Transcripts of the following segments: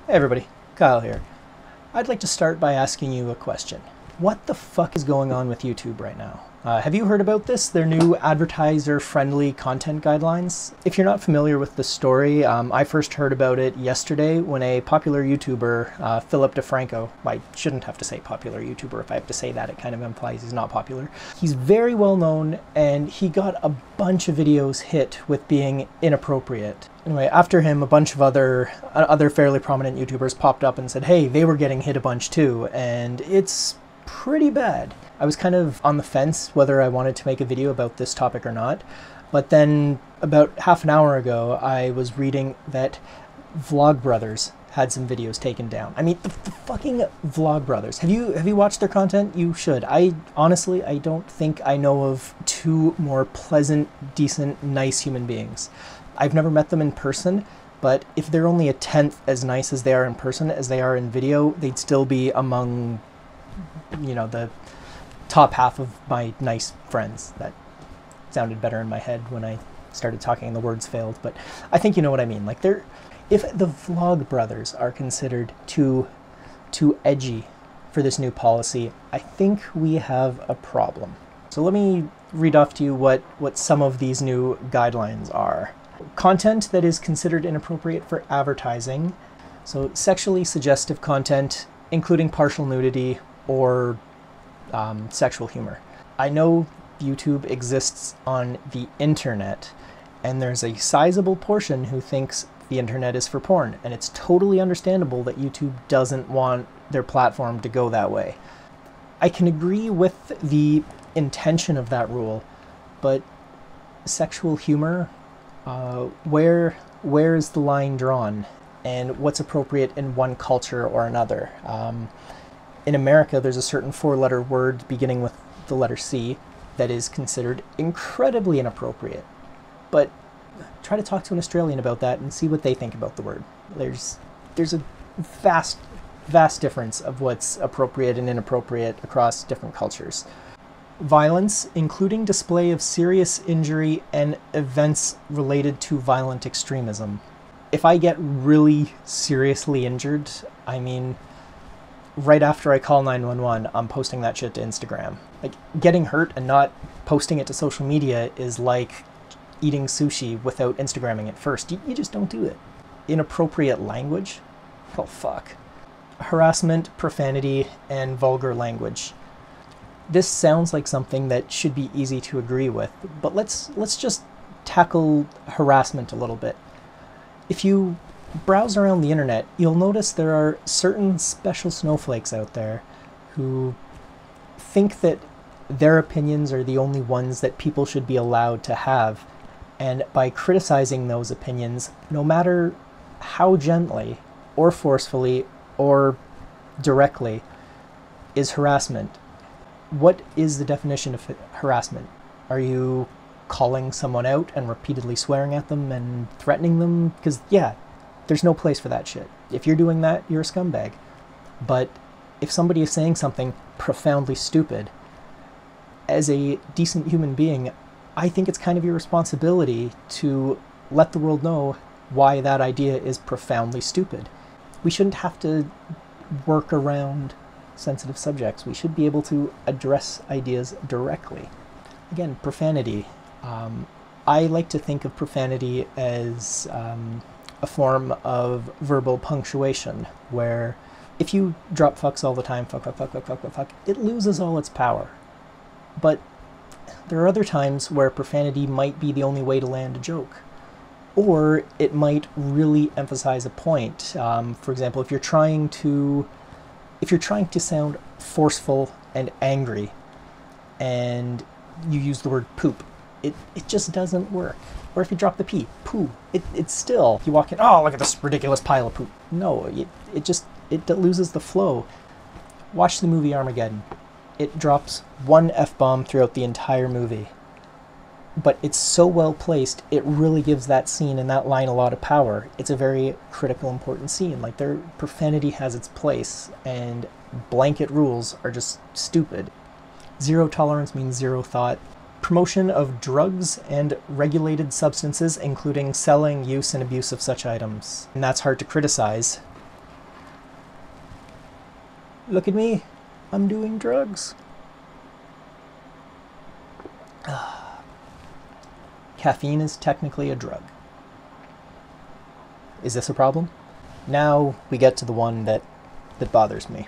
Hey everybody, Kyle here. I'd like to start by asking you a question. What the fuck is going on with YouTube right now? Have you heard about this? Their new advertiser-friendly content guidelines? If you're not familiar with the story, I first heard about it yesterday when a popular YouTuber, Philip DeFranco, I shouldn't have to say popular YouTuber. If I have to say that, it kind of implies he's not popular. He's very well known, and he got a bunch of videos hit with being inappropriate. Anyway, after him, a bunch of other fairly prominent YouTubers popped up and said, hey, they were getting hit a bunch too, and it's pretty bad. I was kind of on the fence whether I wanted to make a video about this topic or not, but then about half an hour ago, I was reading that Vlogbrothers had some videos taken down. I mean, the fucking Vlogbrothers. Have you watched their content? You should. Honestly, I don't think I know of two more pleasant, decent, nice human beings. I've never met them in person, but if they're only a tenth as nice as they are in person as they are in video, they'd still be among, you know, the top half of my nice friends. That sounded better in my head when I started talking and the words failed, but I think you know what I mean. Like, if the Vlogbrothers are considered too edgy for this new policy, I think we have a problem. So let me read off to you what some of these new guidelines are. Content that is considered inappropriate for advertising. So sexually suggestive content, including partial nudity or sexual humor. I know YouTube exists on the internet, and there's a sizable portion who thinks the internet is for porn, and it's totally understandable that YouTube doesn't want their platform to go that way. I can agree with the intention of that rule, but sexual humor, where is the line drawn, and what's appropriate in one culture or another? In America, there's a certain four-letter word beginning with the letter C that is considered incredibly inappropriate. But try to talk to an Australian about that and see what they think about the word. There's a vast difference of what's appropriate and inappropriate across different cultures. Violence, including display of serious injury and events related to violent extremism. If I get really seriously injured, I mean, right after I call 911, I'm posting that shit to Instagram. Like, getting hurt and not posting it to social media is like eating sushi without Instagramming it first. You just don't do it. Inappropriate language? Oh, fuck. Harassment, profanity, and vulgar language. This sounds like something that should be easy to agree with, but let's just tackle harassment a little bit. If you browse around the internet, you'll notice there are certain special snowflakes out there who think that their opinions are the only ones that people should be allowed to have, and by criticizing those opinions, no matter how gently or forcefully or directly, is harassment. What is the definition of harassment? Are you calling someone out and repeatedly swearing at them and threatening them? Because, yeah, there's no place for that shit. If you're doing that, you're a scumbag. But if somebody is saying something profoundly stupid, as a decent human being, I think it's kind of your responsibility to let the world know why that idea is profoundly stupid. We shouldn't have to work around sensitive subjects. We should be able to address ideas directly. Again, profanity. I like to think of profanity as a form of verbal punctuation, where if you drop fucks all the time, fuck, it loses all its power. But there are other times where profanity might be the only way to land a joke, or it might really emphasize a point. For example, if you're trying to sound forceful and angry, and you use the word poop, it just doesn't work. Or if you drop the P, poo, it's still, you walk in, oh, look at this ridiculous pile of poop. No, it loses the flow. Watch the movie Armageddon. It drops one F-bomb throughout the entire movie. But it's so well placed, it really gives that scene and that line a lot of power. It's a very critical, important scene. Like, their profanity has its place, and blanket rules are just stupid. Zero tolerance means zero thought. Promotion of drugs and regulated substances, including selling, use, and abuse of such items. And that's hard to criticize Look at me. I'm doing drugs. Caffeine is technically a drug. Is this a problem? Now we get to the one that bothers me.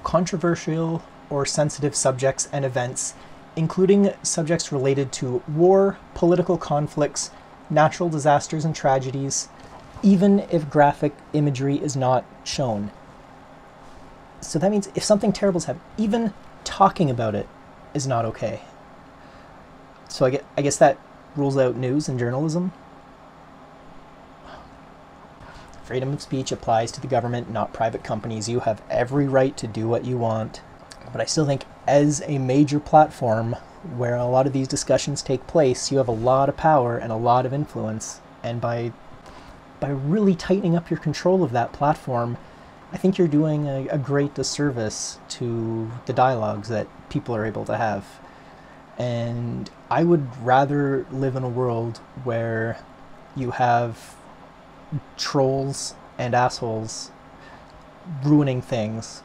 Controversial or sensitive subjects and events, including subjects related to war, political conflicts, natural disasters and tragedies, even if graphic imagery is not shown. So that means if something terrible is happening, even talking about it is not okay. So I guess that rules out news and journalism. Freedom of speech applies to the government, not private companies. You have every right to do what you want. But I still think as a major platform where a lot of these discussions take place, you have a lot of power and a lot of influence. And by really tightening up your control of that platform, I think you're doing a great disservice to the dialogues that people are able to have. And I would rather live in a world where you have trolls and assholes ruining things,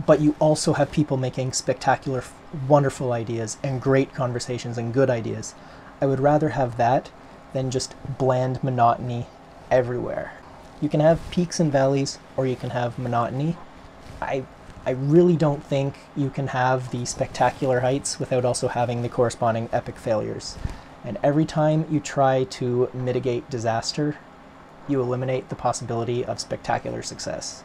but you also have people making spectacular, wonderful ideas and great conversations and good ideas. I would rather have that than just bland monotony everywhere. You can have peaks and valleys, or you can have monotony. I really don't think you can have the spectacular heights without also having the corresponding epic failures. And every time you try to mitigate disaster, you eliminate the possibility of spectacular success.